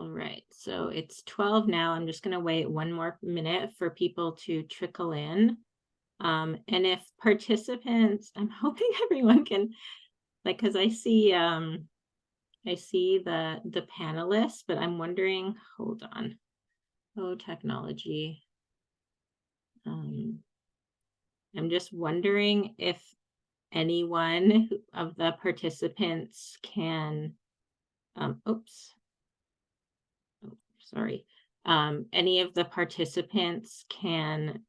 All right, so it's 12 now. I'm just going to wait one more minute for people to trickle in. And if participants, I'm hoping everyone can, like, because I see the panelists, but I'm wondering, hold on. Oh, technology. I'm just wondering if anyone of the participants can, oops. Oh, sorry. Any of the participants can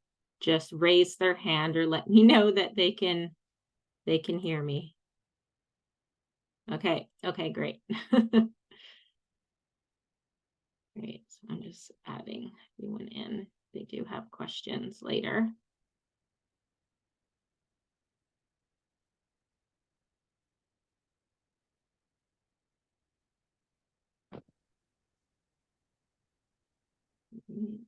just raise their hand or let me know that they can hear me. Okay, great. Great. So I'm just adding everyone in. They do have questions later. Right.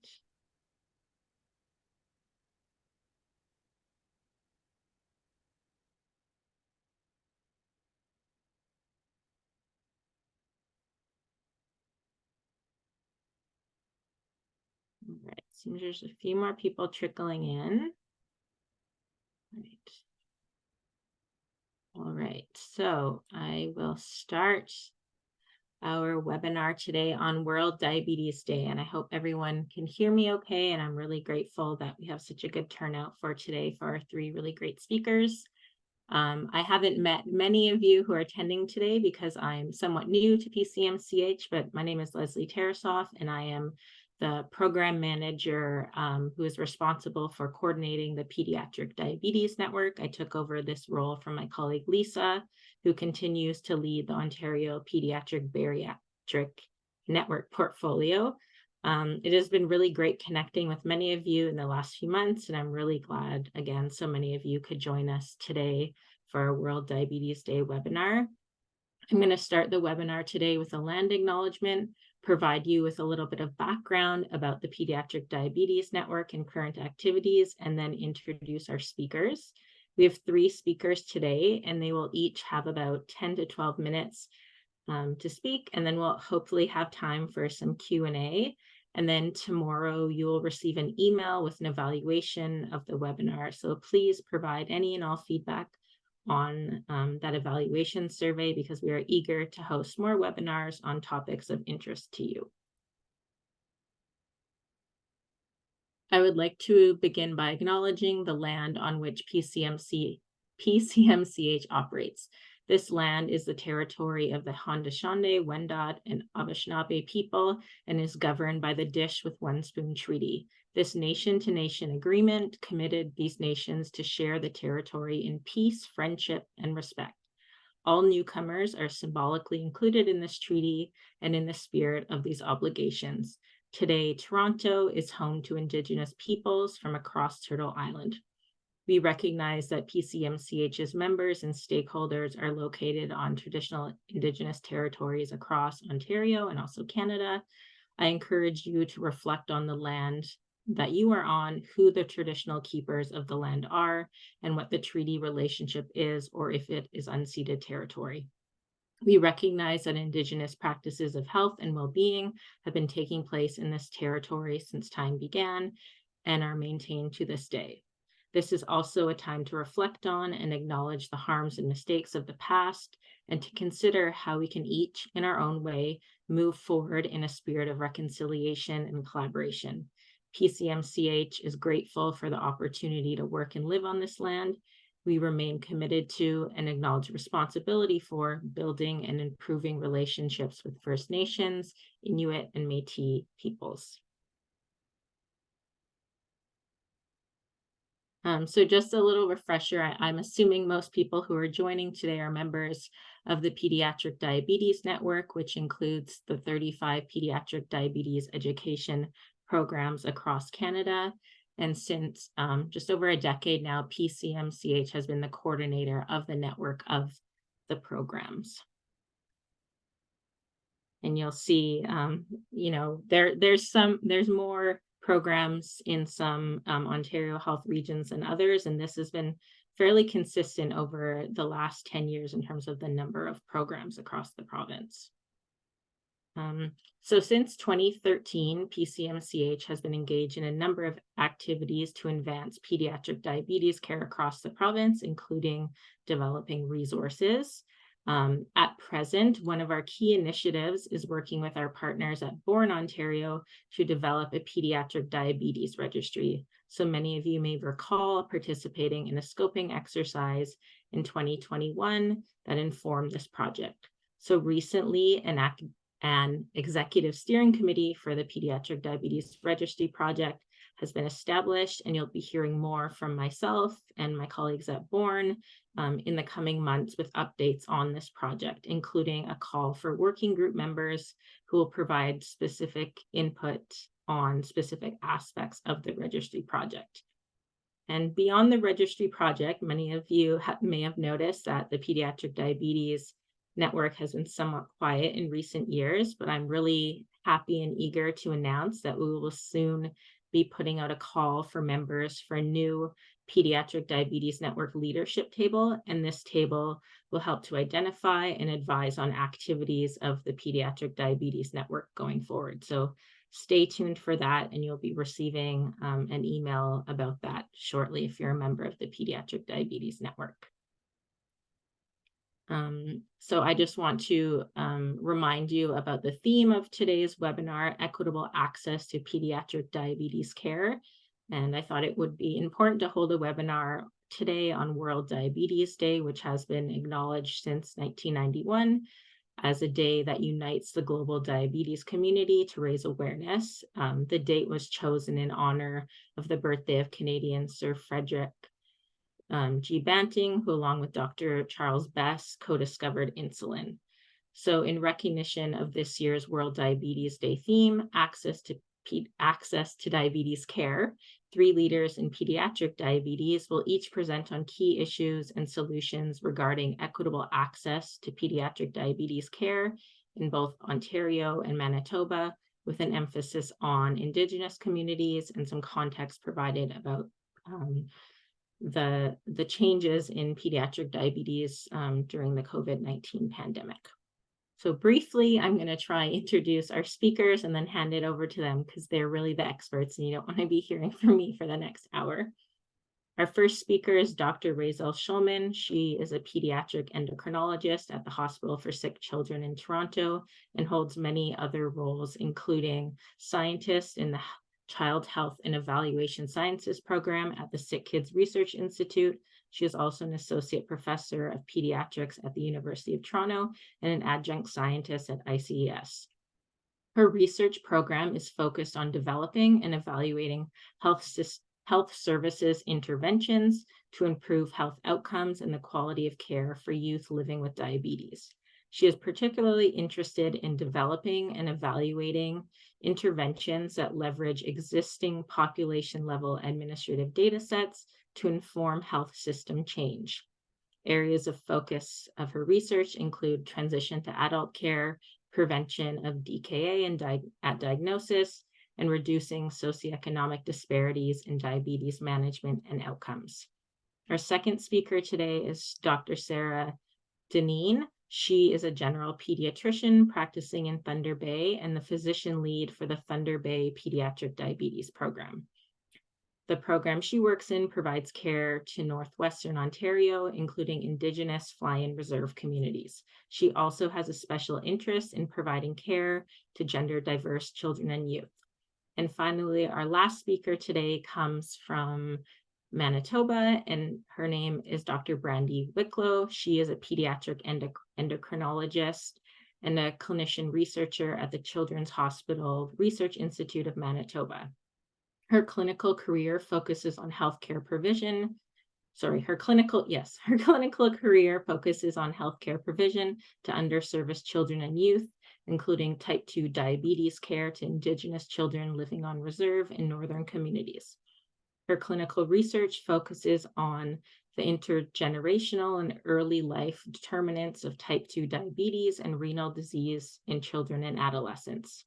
All right, seems there's a few more people trickling in. Right. All right, so I will start our webinar today on World Diabetes Day, and I hope everyone can hear me okay, and I'm really grateful that we have such a good turnout for today for our 3 really great speakers. I haven't met many of you who are attending today because I'm somewhat new to PCMCH, but my name is Leslie Tarasoff, and I am the program manager who is responsible for coordinating the Pediatric Diabetes Network. I took over this role from my colleague Lisa, who continues to lead the Ontario Pediatric Bariatric Network portfolio. It has been really great connecting with many of you in the last few months, and I'm really glad, again, so many of you could join us today for our World Diabetes Day webinar. I'm going to start the webinar today with a land acknowledgement, provide you with a little bit of background about the Pediatric Diabetes Network and current activities, and then introduce our speakers. We have 3 speakers today, and they will each have about 10 to 12 minutes to speak, and then we'll hopefully have time for some Q&A. And then tomorrow you will receive an email with an evaluation of the webinar. So please provide any and all feedback on that evaluation survey, because we are eager to host more webinars on topics of interest to you. I would like to begin by acknowledging the land on which PCMCH operates. This land is the territory of the Haudenosaunee, Wendat, and Anishinaabe people and is governed by the Dish with One Spoon Treaty. This nation-to-nation agreement committed these nations to share the territory in peace, friendship, and respect. All newcomers are symbolically included in this treaty and in the spirit of these obligations. Today, Toronto is home to Indigenous peoples from across Turtle Island. We recognize that PCMCH's members and stakeholders are located on traditional Indigenous territories across Ontario and also Canada. I encourage you to reflect on the land that you are on, who the traditional keepers of the land are, and what the treaty relationship is, or if it is unceded territory. We recognize that Indigenous practices of health and well-being have been taking place in this territory since time began and are maintained to this day. This is also a time to reflect on and acknowledge the harms and mistakes of the past, and to consider how we can each, in our own way, move forward in a spirit of reconciliation and collaboration. PCMCH is grateful for the opportunity to work and live on this land. We remain committed to and acknowledge responsibility for building and improving relationships with First Nations, Inuit, and Métis peoples. So just a little refresher, I'm assuming most people who are joining today are members of the Pediatric Diabetes Network, which includes the 35 pediatric diabetes education programs across Canada. And since just over a decade now, PCMCH has been the coordinator of the network of the programs. And you'll see, there's more programs in some Ontario health regions than others, and this has been fairly consistent over the last 10 years in terms of the number of programs across the province. So since 2013, PCMCH has been engaged in a number of activities to advance pediatric diabetes care across the province, including developing resources. At present, one of our key initiatives is working with our partners at Born Ontario to develop a pediatric diabetes registry. So many of you may recall participating in a scoping exercise in 2021 that informed this project. So recently, an executive steering committee for the Pediatric Diabetes Registry Project has been established, and you'll be hearing more from myself and my colleagues at Born in the coming months with updates on this project, including a call for working group members who will provide specific input on specific aspects of the registry project. And beyond the registry project, many of you may have noticed that the Pediatric Diabetes Network has been somewhat quiet in recent years, but I'm really happy and eager to announce that we will soon be putting out a call for members for a new Pediatric Diabetes Network leadership table, and this table will help to identify and advise on activities of the Pediatric Diabetes Network going forward. So stay tuned for that, and you'll be receiving an email about that shortly if you're a member of the Pediatric Diabetes Network. So I just want to remind you about the theme of today's webinar, Equitable Access to Pediatric Diabetes Care. And I thought it would be important to hold a webinar today on World Diabetes Day, which has been acknowledged since 1991 as a day that unites the global diabetes community to raise awareness. The date was chosen in honor of the birthday of Canadian Sir Frederick G. Banting, who along with Dr. Charles Best co-discovered insulin. So in recognition of this year's World Diabetes Day theme, access to diabetes care, 3 leaders in pediatric diabetes will each present on key issues and solutions regarding equitable access to pediatric diabetes care in both Ontario and Manitoba, with an emphasis on Indigenous communities and some context provided about the changes in pediatric diabetes during the COVID-19 pandemic. So briefly, I'm going to try and introduce our speakers and then hand it over to them because they're really the experts and you don't want to be hearing from me for the next hour. Our first speaker is Dr. Rayzel Shulman. She is a pediatric endocrinologist at the Hospital for Sick Children in Toronto and holds many other roles, including scientist in the Child Health and Evaluation Sciences program at the SickKids Research Institute. She is also an Associate Professor of Pediatrics at the University of Toronto and an Adjunct Scientist at ICES. Her research program is focused on developing and evaluating health services interventions to improve health outcomes and the quality of care for youth living with diabetes. She is particularly interested in developing and evaluating interventions that leverage existing population-level administrative data sets to inform health system change. Areas of focus of her research include transition to adult care, prevention of DKA at diagnosis, and reducing socioeconomic disparities in diabetes management and outcomes. Our second speaker today is Dr. Sarah Dineen. She is a general pediatrician practicing in Thunder Bay and the physician lead for the Thunder Bay Pediatric Diabetes Program. The program she works in provides care to Northwestern Ontario, including Indigenous fly-in reserve communities. She also has a special interest in providing care to gender diverse children and youth. And finally, our last speaker today comes from Manitoba, and her name is Dr. Brandy Wicklow. She is a pediatric endocrinologist and a clinician researcher at the Children's Hospital Research Institute of Manitoba. Her clinical career focuses on healthcare provision. Her clinical career focuses on healthcare provision to underserviced children and youth, including type 2 diabetes care to Indigenous children living on reserve in northern communities. Her clinical research focuses on the intergenerational and early life determinants of type 2 diabetes and renal disease in children and adolescents.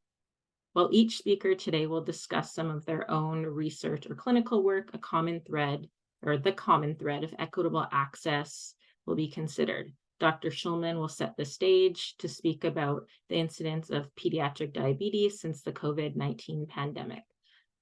While each speaker today will discuss some of their own research or clinical work, the common thread of equitable access will be considered. Dr. Shulman will set the stage to speak about the incidence of pediatric diabetes since the COVID-19 pandemic.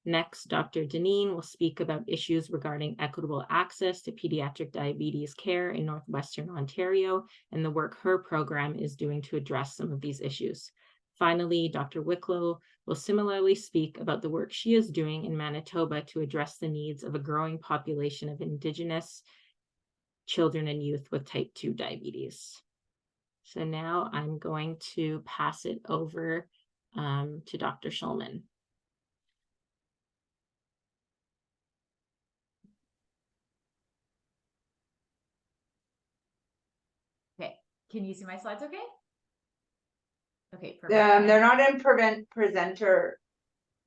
Next, Dr. Dineen will speak about issues regarding equitable access to pediatric diabetes care in Northwestern Ontario and the work her program is doing to address some of these issues. Finally, Dr. Wicklow will similarly speak about the work she is doing in Manitoba to address the needs of a growing population of Indigenous children and youth with type 2 diabetes. So now I'm going to pass it over to Dr. Shulman. Okay, can you see my slides okay? Okay, perfect. They're not in presenter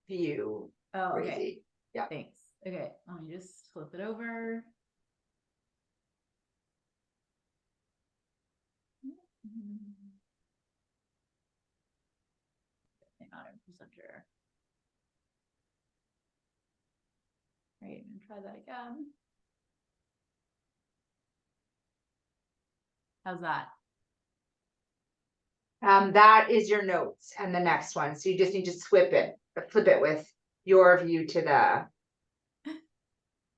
view. Oh, okay. Crazy. Yeah. Thanks. Okay, let me just flip it over. Not in presenter. Right, and try that again. How's that? That is your notes and the next one. So you just need to flip it with your view to the.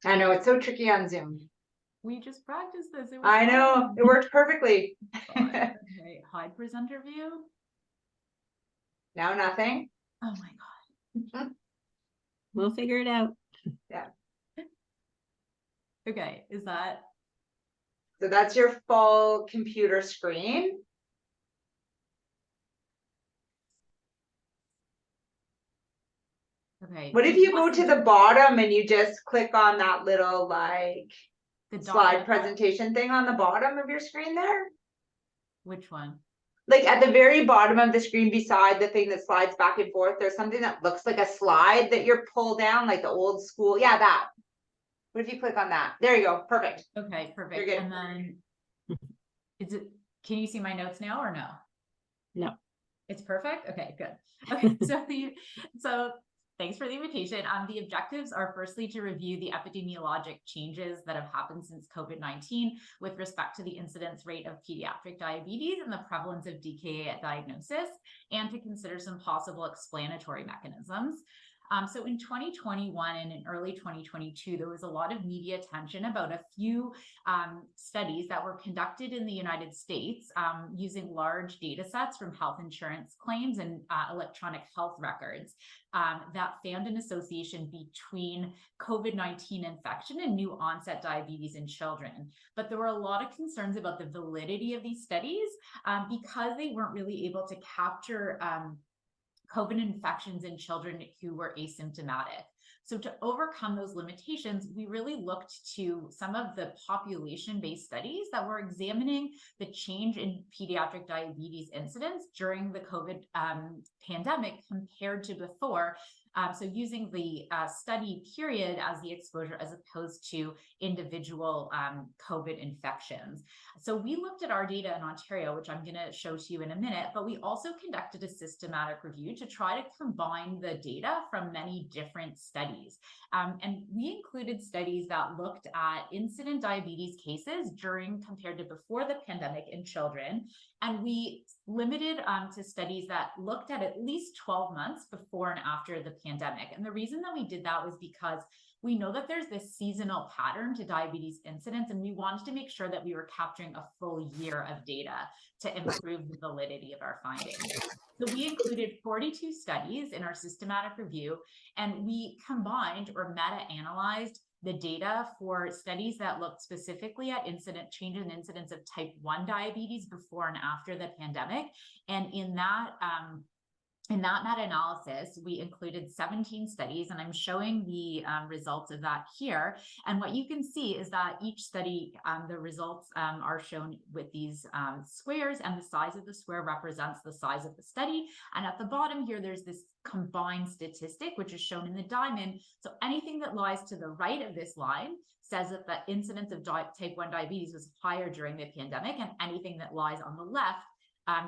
I know it's so tricky on Zoom. We just practiced this. It was I know fun. it worked perfectly. Okay, hide presenter view. Now nothing. Oh my God. We'll figure it out. Yeah. Okay, is that? So that's your full computer screen. Okay. What if you go to the bottom and you just click on that little like slide presentation thing on the bottom of your screen there? Which one? Like at the very bottom of the screen beside the thing that slides back and forth, there's something that looks like a slide that you're pull down, like the old school. Yeah, that. What if you click on that? There you go. Perfect. Okay, perfect. You're good. And then can you see my notes now or no? No. It's perfect? Okay, good. Okay, so thanks for the invitation. The objectives are firstly to review the epidemiologic changes that have happened since COVID-19 with respect to the incidence rate of pediatric diabetes and the prevalence of DKA at diagnosis, and to consider some possible explanatory mechanisms. So in 2021 and in early 2022, there was a lot of media attention about a few studies that were conducted in the United States using large data sets from health insurance claims and electronic health records that found an association between COVID-19 infection and new onset diabetes in children. But there were a lot of concerns about the validity of these studies because they weren't really able to capture COVID infections in children who were asymptomatic. So to overcome those limitations, we really looked to some of the population-based studies that were examining the change in pediatric diabetes incidence during the COVID pandemic compared to before. So using the study period as the exposure as opposed to individual COVID infections. So we looked at our data in Ontario, which I'm going to show to you in a minute, but we also conducted a systematic review to try to combine the data from many different studies. And we included studies that looked at incident diabetes cases compared to before the pandemic in children. And we limited to studies that looked at least 12 months before and after the pandemic. And the reason that we did that was because we know that there's this seasonal pattern to diabetes incidence, and we wanted to make sure that we were capturing a full year of data to improve the validity of our findings. So we included 42 studies in our systematic review, and we combined or meta-analyzed the data for studies that looked specifically at change in incidence of type 1 diabetes before and after the pandemic. And in that meta-analysis, we included 17 studies, and I'm showing the results of that here. And what you can see is that each study, the results are shown with these squares, and the size of the square represents the size of the study. And at the bottom here, there's this combined statistic, which is shown in the diamond. So anything that lies to the right of this line says that the incidence of type 1 diabetes was higher during the pandemic, and anything that lies on the left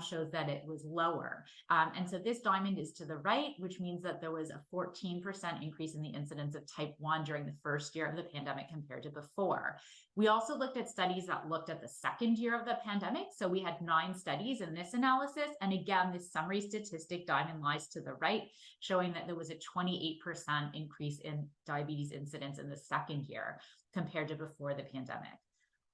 shows that it was lower. And so this diamond is to the right, which means that there was a 14% increase in the incidence of type 1 during the first year of the pandemic compared to before. We also looked at studies that looked at the second year of the pandemic. So we had 9 studies in this analysis. And again, this summary statistic diamond lies to the right, showing that there was a 28% increase in diabetes incidence in the second year compared to before the pandemic.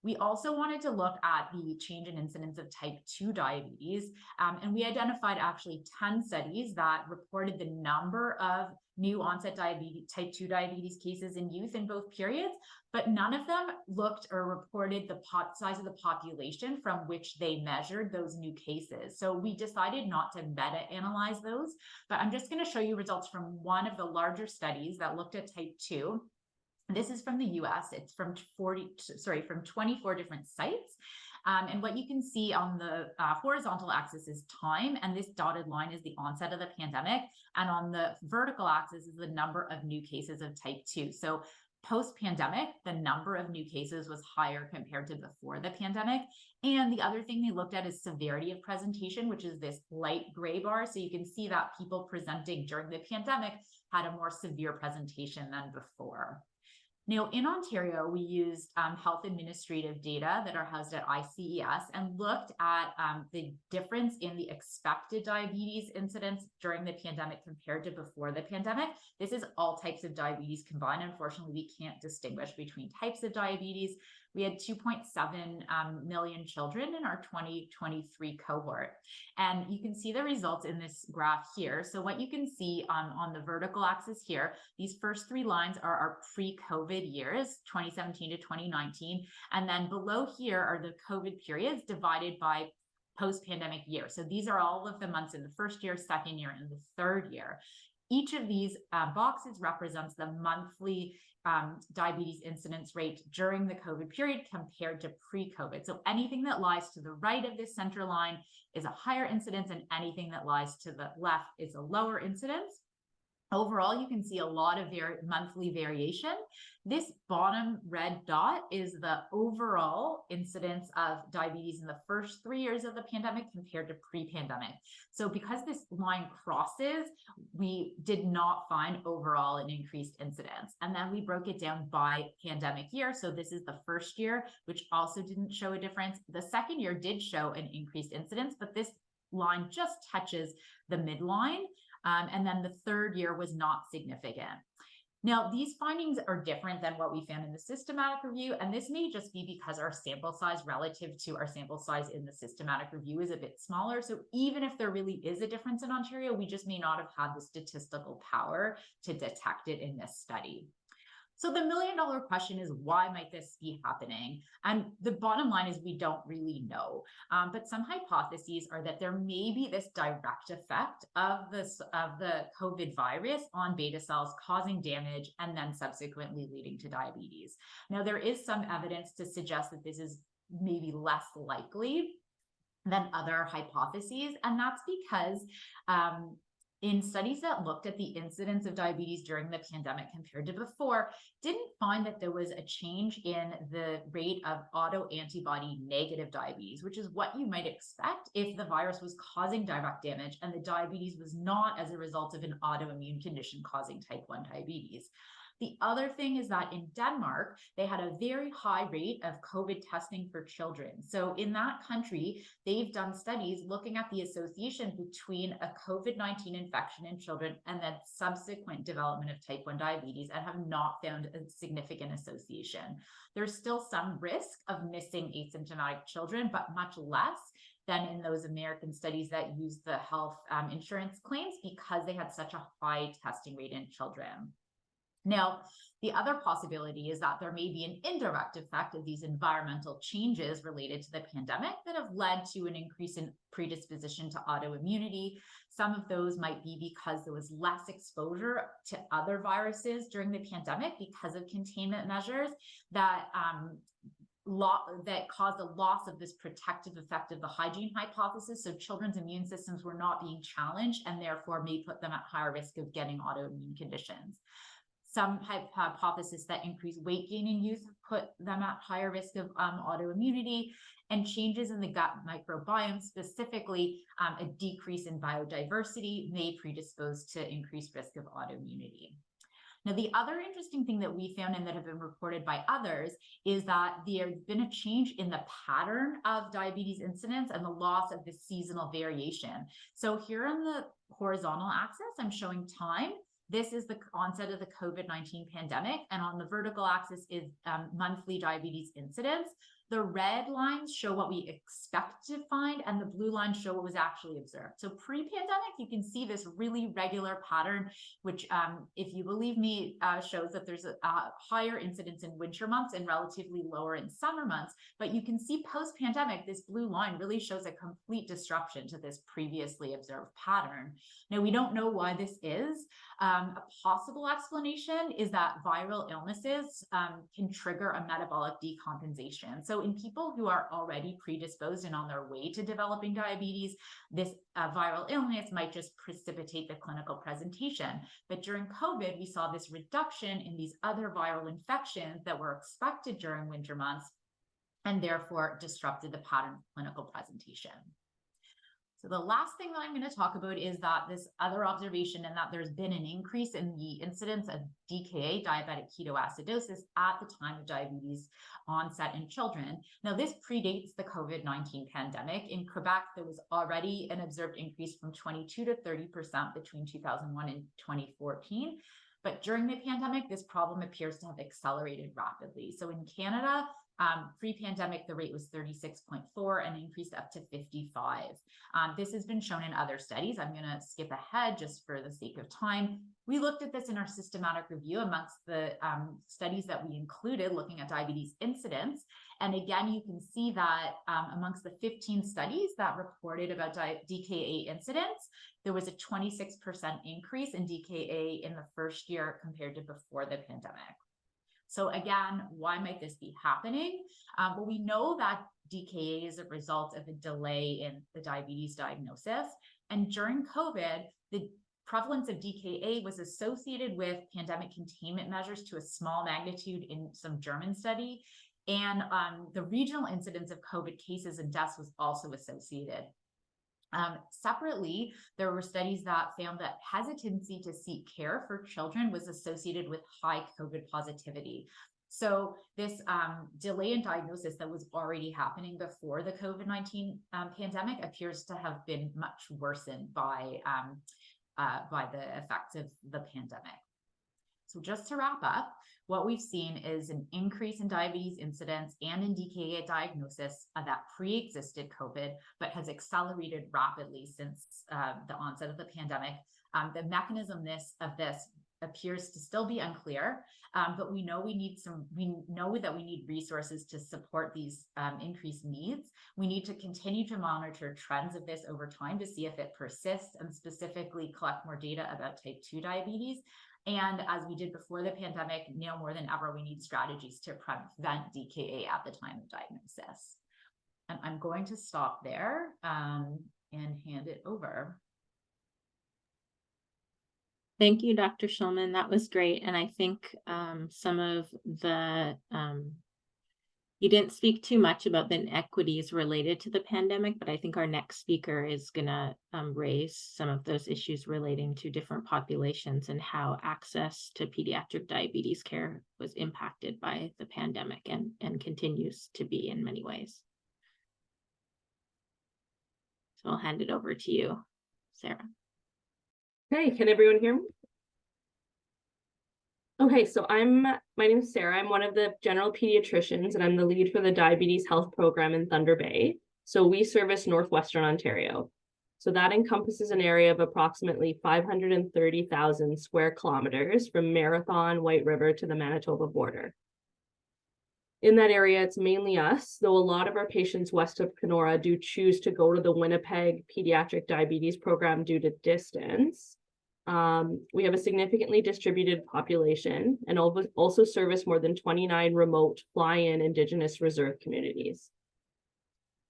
We also wanted to look at the change in incidence of type 2 diabetes, and we identified actually 10 studies that reported the number of new onset diabetes, type 2 diabetes cases in youth in both periods, but none of them looked or reported the size of the population from which they measured those new cases. So we decided not to meta-analyze those, but I'm just going to show you results from one of the larger studies that looked at type 2. This is from the US. It's from 24 different sites. And what you can see on the horizontal axis is time, and this dotted line is the onset of the pandemic. And on the vertical axis is the number of new cases of type 2. So post-pandemic, the number of new cases was higher compared to before the pandemic. And the other thing they looked at is severity of presentation, which is this light gray bar. So you can see that people presenting during the pandemic had a more severe presentation than before. Now, in Ontario, we used health administrative data that are housed at ICES and looked at the difference in the expected diabetes incidence during the pandemic compared to before the pandemic. This is all types of diabetes combined. Unfortunately, we can't distinguish between types of diabetes. We had 2.7 million children in our 2023 cohort. And you can see the results in this graph here. So what you can see on the vertical axis here, these first 3 lines are our pre-COVID years, 2017 to 2019. And then below here are the COVID periods divided by post-pandemic year. So these are all of the months in the first year, second year, and the third year. Each of these boxes represents the monthly diabetes incidence rate during the COVID period compared to pre-COVID. So anything that lies to the right of this center line is a higher incidence, and anything that lies to the left is a lower incidence. Overall, you can see a lot of monthly variation. This bottom red dot is the overall incidence of diabetes in the first 3 years of the pandemic compared to pre-pandemic. So because this line crosses, we did not find overall an increased incidence. And then we broke it down by pandemic year. So this is the first year, which also didn't show a difference. The second year did show an increased incidence, but this line just touches the midline. And then the third year was not significant. Now, these findings are different than what we found in the systematic review, and this may just be because our sample size relative to our sample size in the systematic review is a bit smaller. So even if there really is a difference in Ontario, we just may not have had the statistical power to detect it in this study. So the million-dollar question is, why might this be happening? And the bottom line is we don't really know. But some hypotheses are that there may be this direct effect of the COVID virus on beta cells causing damage and then subsequently leading to diabetes. Now, there is some evidence to suggest that this is maybe less likely than other hypotheses. And that's because in studies that looked at the incidence of diabetes during the pandemic compared to before, didn't find that there was a change in the rate of autoantibody negative diabetes, which is what you might expect if the virus was causing direct damage and the diabetes was not as a result of an autoimmune condition causing type 1 diabetes. The other thing is that in Denmark, they had a very high rate of COVID testing for children. So in that country, they've done studies looking at the association between a COVID-19 infection in children and then subsequent development of type 1 diabetes and have not found a significant association. There's still some risk of missing asymptomatic children, but much less than in those American studies that use the health insurance claims because they had such a high testing rate in children. Now, the other possibility is that there may be an indirect effect of these environmental changes related to the pandemic that have led to an increase in predisposition to autoimmunity. Some of those might be because there was less exposure to other viruses during the pandemic because of containment measures that caused a loss of this protective effect of the hygiene hypothesis. So children's immune systems were not being challenged and therefore may put them at higher risk of getting autoimmune conditions. Some hypothesis that increased weight gain in youth put them at higher risk of autoimmunity, and changes in the gut microbiome, specifically a decrease in biodiversity, may predispose to increased risk of autoimmunity. Now, the other interesting thing that we found and that have been reported by others is that there's been a change in the pattern of diabetes incidence and the loss of the seasonal variation. So here on the horizontal axis, I'm showing time. This is the onset of the COVID-19 pandemic, and on the vertical axis is monthly diabetes incidence. The red lines show what we expect to find, and the blue lines show what was actually observed. So pre-pandemic, you can see this really regular pattern, which, if you believe me, shows that there's a higher incidence in winter months and relatively lower in summer months. But you can see post-pandemic, this blue line really shows a complete disruption to this previously observed pattern. Now, we don't know why this is. A possible explanation is that viral illnesses can trigger a metabolic decompensation. So in people who are already predisposed and on their way to developing diabetes, this viral illness might just precipitate the clinical presentation. But during COVID, we saw this reduction in these other viral infections that were expected during winter months, and therefore disrupted the pattern of clinical presentation. So the last thing that I'm going to talk about is that this other observation, and that there's been an increase in the incidence of DKA, diabetic ketoacidosis, at the time of diabetes onset in children. Now, this predates the COVID-19 pandemic. In Quebec, there was already an observed increase from 22 to 30% between 2001 and 2014. But during the pandemic, this problem appears to have accelerated rapidly. So in Canada, pre-pandemic, the rate was 36.4 and increased up to 55. This has been shown in other studies. I'm going to skip ahead just for the sake of time. We looked at this in our systematic review amongst the studies that we included looking at diabetes incidence. And again, you can see that amongst the 15 studies that reported about DKA incidence, there was a 26% increase in DKA in the first year compared to before the pandemic. So again, why might this be happening? Well, we know that DKA is a result of a delay in the diabetes diagnosis. And during COVID, the prevalence of DKA was associated with pandemic containment measures to a small magnitude in some German study. And the regional incidence of COVID cases and deaths was also associated. Separately, there were studies that found that hesitancy to seek care for children was associated with high COVID positivity. So this delay in diagnosis that was already happening before the COVID-19 pandemic appears to have been much worsened by the effects of the pandemic. So just to wrap up, what we've seen is an increase in diabetes incidence and in DKA diagnosis that pre-existed COVID, but has accelerated rapidly since the onset of the pandemic. The mechanism of this appears to still be unclear, but we know that we need resources to support these increased needs. We need to continue to monitor trends of this over time to see if it persists, and specifically collect more data about type 2 diabetes. And as we did before the pandemic, now more than ever, we need strategies to prevent DKA at the time of diagnosis. And I'm going to stop there and hand it over. Thank you, Dr. Shulman. That was great. And I think some of the, you didn't speak too much about the inequities related to the pandemic, but I think our next speaker is going to raise some of those issues relating to different populations and how access to pediatric diabetes care was impacted by the pandemic and continues to be in many ways. So I'll hand it over to you, Sarah. Hey, can everyone hear me? Okay, so my name is Sarah. I'm one of the general pediatricians, and I'm the lead for the diabetes health program in Thunder Bay. So we service Northwestern Ontario. So that encompasses an area of approximately 530,000 square kilometers from Marathon, White River to the Manitoba border. In that area, it's mainly us, though a lot of our patients west of Kenora do choose to go to the Winnipeg Pediatric Diabetes Program due to distance. We have a significantly distributed population and also service more than 29 remote fly-in Indigenous reserve communities.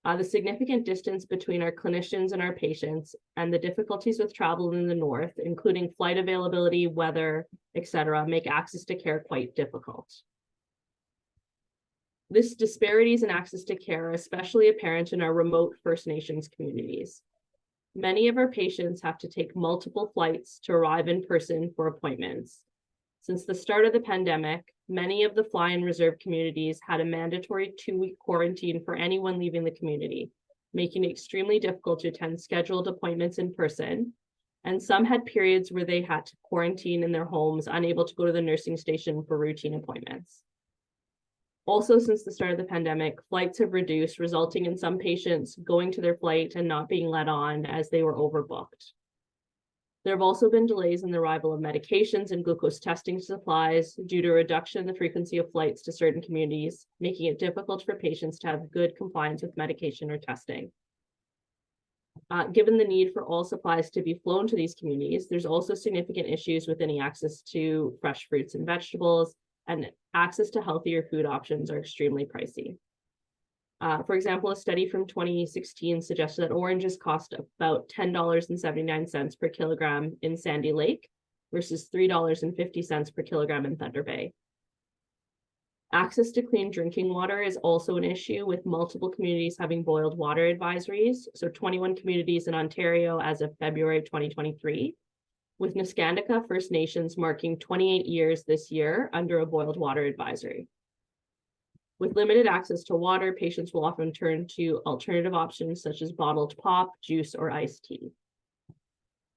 The significant distance between our clinicians and our patients and the difficulties with travel in the north, including flight availability, weather, etc., make access to care quite difficult. This disparities in access to care are especially apparent in our remote First Nations communities. Many of our patients have to take multiple flights to arrive in person for appointments. Since the start of the pandemic, many of the fly and reserve communities had a mandatory 2-week quarantine for anyone leaving the community, making it extremely difficult to attend scheduled appointments in person. And some had periods where they had to quarantine in their homes, unable to go to the nursing station for routine appointments. Also, since the start of the pandemic, flights have reduced, resulting in some patients going to their flight and not being let on as they were overbooked. There have also been delays in the arrival of medications and glucose testing supplies due to a reduction in the frequency of flights to certain communities, making it difficult for patients to have good compliance with medication or testing. Given the need for all supplies to be flown to these communities, there's also significant issues with any access to fresh fruits and vegetables, and access to healthier food options are extremely pricey. For example, a study from 2016 suggested that oranges cost about $10.79 per kilogram in Sandy Lake versus $3.50 per kilogram in Thunder Bay. Access to clean drinking water is also an issue, with multiple communities having boiled water advisories. So 21 communities in Ontario as of February 2023, with Niskandica First Nations marking 28 years this year under a boiled water advisory. With limited access to water, patients will often turn to alternative options such as bottled pop, juice, or iced tea.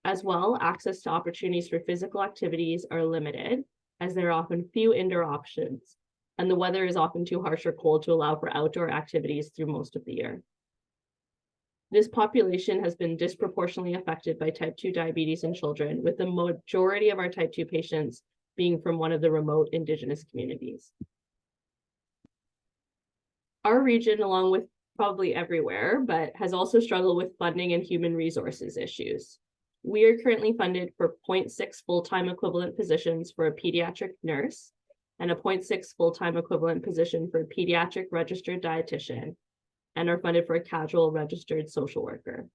As well, access to opportunities for physical activities are limited, as there are often few indoor options, and the weather is often too harsh or cold to allow for outdoor activities through most of the year. This population has been disproportionately affected by type 2 diabetes in children, with the majority of our type 2 patients being from one of the remote Indigenous communities. Our region, along with probably everywhere, but has also struggled with funding and human resources issues. We are currently funded for 0.6 full-time equivalent positions for a pediatric nurse and a 0.6 full-time equivalent position for a pediatric registered dietitian, and are funded for a casual registered social worker.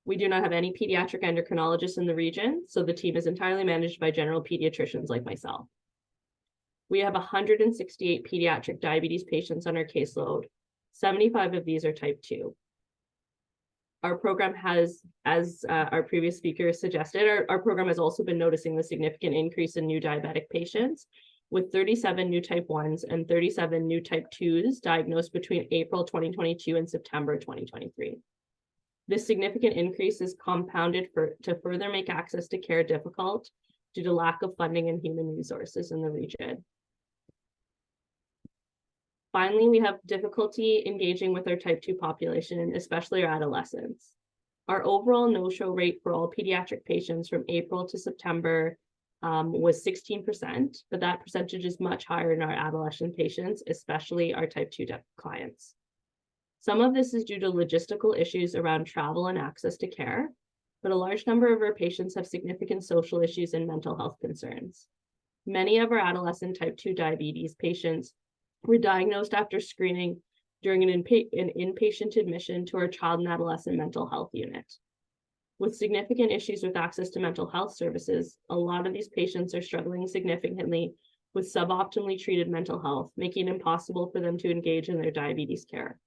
We do not have any pediatric endocrinologists in the region, so the team is entirely managed by general pediatricians like myself. We have 168 pediatric diabetes patients on our caseload. 75 of these are type 2. Our program has, as our previous speaker suggested, our program has also been noticing the significant increase in new diabetic patients, with 37 new type 1s and 37 new type 2s diagnosed between April 2022 and September 2023. This significant increase is compounded to further make access to care difficult due to lack of funding and human resources in the region. Finally, we have difficulty engaging with our type 2 population, especially our adolescents. Our overall no-show rate for all pediatric patients from April to September was 16%, but that percentage is much higher in our adolescent patients, especially our type 2 clients. Some of this is due to logistical issues around travel and access to care, but a large number of our patients have significant social issues and mental health concerns. Many of our adolescent type 2 diabetes patients were diagnosed after screening during an inpatient admission to our child and adolescent mental health unit. With significant issues with access to mental health services, a lot of these patients are struggling significantly with suboptimally treated mental health, making it impossible for them to engage in their diabetes care.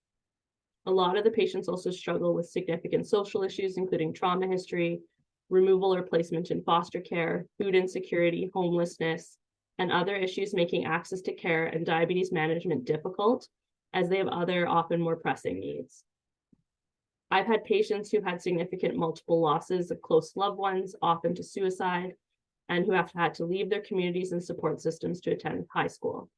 A lot of the patients also struggle with significant social issues, including trauma history, removal or placement in foster care, food insecurity, homelessness, and other issues, making access to care and diabetes management difficult, as they have other, often more pressing needs. I've had patients who've had significant multiple losses of close loved ones, often to suicide, and who have had to leave their communities and support systems to attend high school.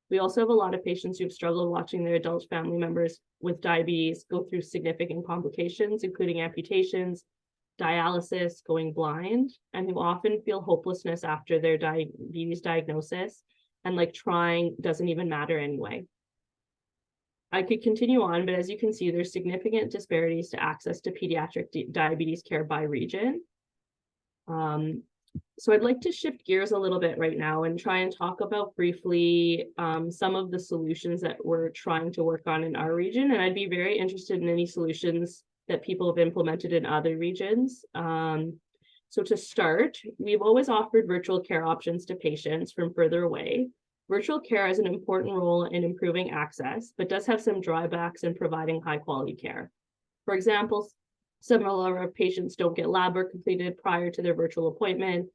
We also have a lot of patients who've struggled watching their adult family members with diabetes go through significant complications, including amputations, dialysis, going blind, and who often feel hopelessness after their diabetes diagnosis, and like trying doesn't even matter anyway. I could continue on, but as you can see, there's significant disparities to access to pediatric diabetes care by region. So I'd like to shift gears a little bit right now and try and talk about briefly some of the solutions that we're trying to work on in our region. And I'd be very interested in any solutions that people have implemented in other regions. So to start, we've always offered virtual care options to patients from further away. Virtual care has an important role in improving access, but does have some drawbacks in providing high quality care. For example, some of our patients don't get lab work completed prior to their virtual appointment,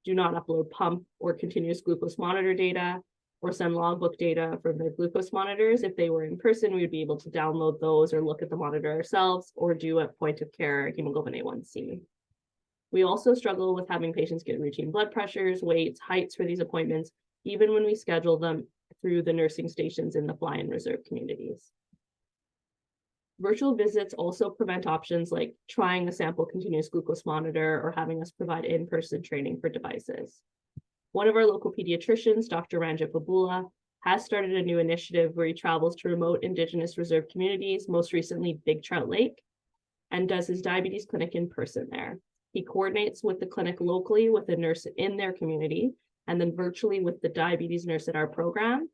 do not upload pump or continuous glucose monitor data, or send logbook data from their glucose monitors. If they were in person, we would be able to download those or look at the monitor ourselves or do a point of care hemoglobin A1C. We also struggle with having patients get routine blood pressures, weights, heights for these appointments, even when we schedule them through the nursing stations in the fly and reserve communities. Virtual visits also prevent options like trying a sample continuous glucose monitor or having us provide in-person training for devices. One of our local pediatricians, Dr. Ranjit Babula, has started a new initiative where he travels to remote Indigenous reserve communities, most recently Big Trout Lake, and does his diabetes clinic in person there. He coordinates with the clinic locally with a nurse in their community, and then virtually with the diabetes nurse at our program.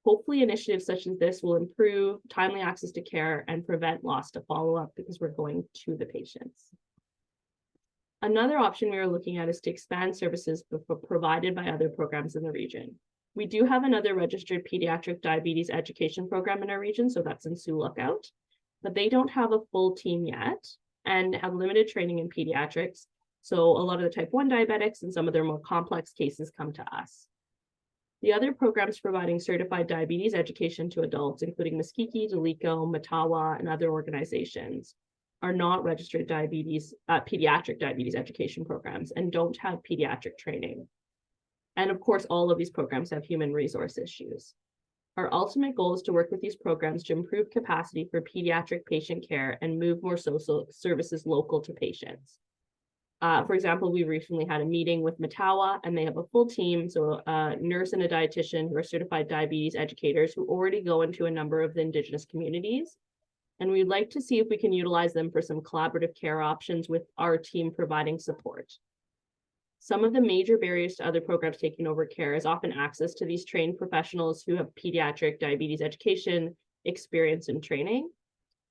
Hopefully initiatives such as this will improve timely access to care and prevent loss to follow-up because we're going to the patients. Another option we are looking at is to expand services provided by other programs in the region. We do have another registered pediatric diabetes education program in our region, so that's in Sioux Lookout, but they don't have a full team yet and have limited training in pediatrics. So a lot of the type 1 diabetics and some of their more complex cases come to us. The other programs providing certified diabetes education to adults, including Muskiki, Dalico, Matawa, and other organizations, are not registered pediatric diabetes education programs and don't have pediatric training. And of course, all of these programs have human resource issues. Our ultimate goal is to work with these programs to improve capacity for pediatric patient care and move more social services local to patients. For example, we recently had a meeting with Matawa, and they have a full team, so a nurse and a dietitian who are certified diabetes educators who already go into a number of the Indigenous communities. And we'd like to see if we can utilize them for some collaborative care options with our team providing support. Some of the major barriers to other programs taking over care is often access to these trained professionals who have pediatric diabetes education, experience, and training.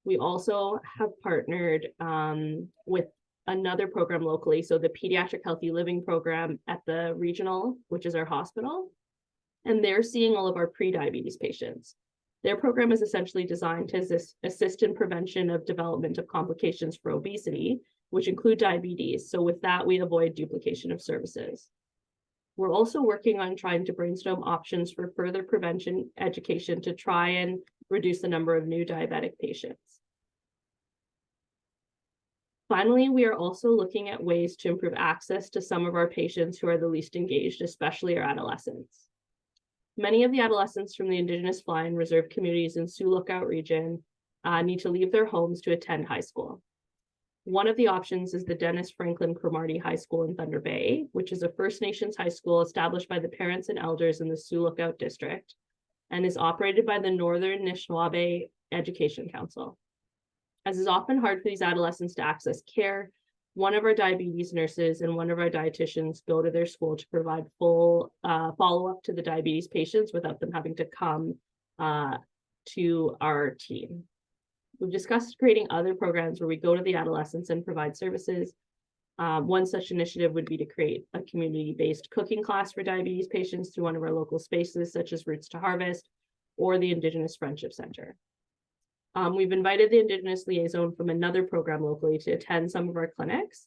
We also have partnered with another program locally, so the Pediatric Healthy Living program at the regional, which is our hospital, and they're seeing all of our pre-diabetes patients. Their program is essentially designed to assist in prevention of development of complications for obesity, which include diabetes. So with that, we avoid duplication of services. We're also working on trying to brainstorm options for further prevention education to try and reduce the number of new diabetic patients. Finally, we are also looking at ways to improve access to some of our patients who are the least engaged, especially our adolescents. Many of the adolescents from the Indigenous fly and reserve communities in Sioux Lookout region need to leave their homes to attend high school. One of the options is the Dennis Franklin Cromartie High School in Thunder Bay, which is a First Nations high school established by the parents and elders in the Sioux Lookout district and is operated by the Northern Anishinaabe Education Council. As is often hard for these adolescents to access care, one of our diabetes nurses and one of our dietitians go to their school to provide full follow-up to the diabetes patients without them having to come to our team. We've discussed creating other programs where we go to the adolescents and provide services. One such initiative would be to create a community-based cooking class for diabetes patients through one of our local spaces, such as Roots to Harvest or the Indigenous Friendship Center. We've invited the Indigenous liaison from another program locally to attend some of our clinics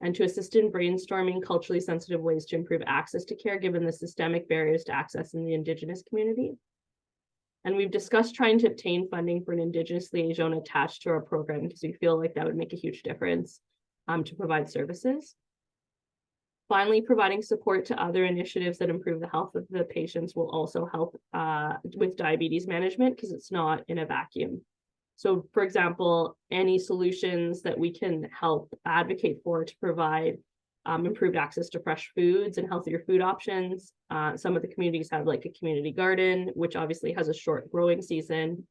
and to assist in brainstorming culturally sensitive ways to improve access to care given the systemic barriers to access in the Indigenous community. And we've discussed trying to obtain funding for an Indigenous liaison attached to our program because we feel like that would make a huge difference to provide services. Finally, providing support to other initiatives that improve the health of the patients will also help with diabetes management because it's not in a vacuum. So, for example, any solutions that we can help advocate for to provide improved access to fresh foods and healthier food options. Some of the communities have like a community garden, which obviously has a short growing season.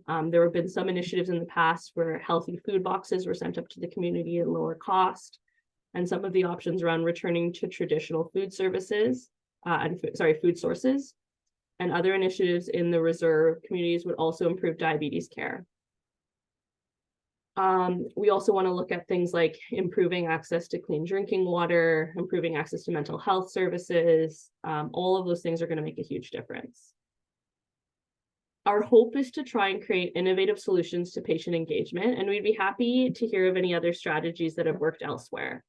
There have been some initiatives in the past where healthy food boxes were sent up to the community at lower cost. and some of the options around returning to traditional food services food sources, and other initiatives in the reserve communities would also improve diabetes care. We also want to look at things like improving access to clean drinking water, improving access to mental health services. All of those things are going to make a huge difference. Our hope is to try and create innovative solutions to patient engagement, and we'd be happy to hear of any other strategies that have worked elsewhere.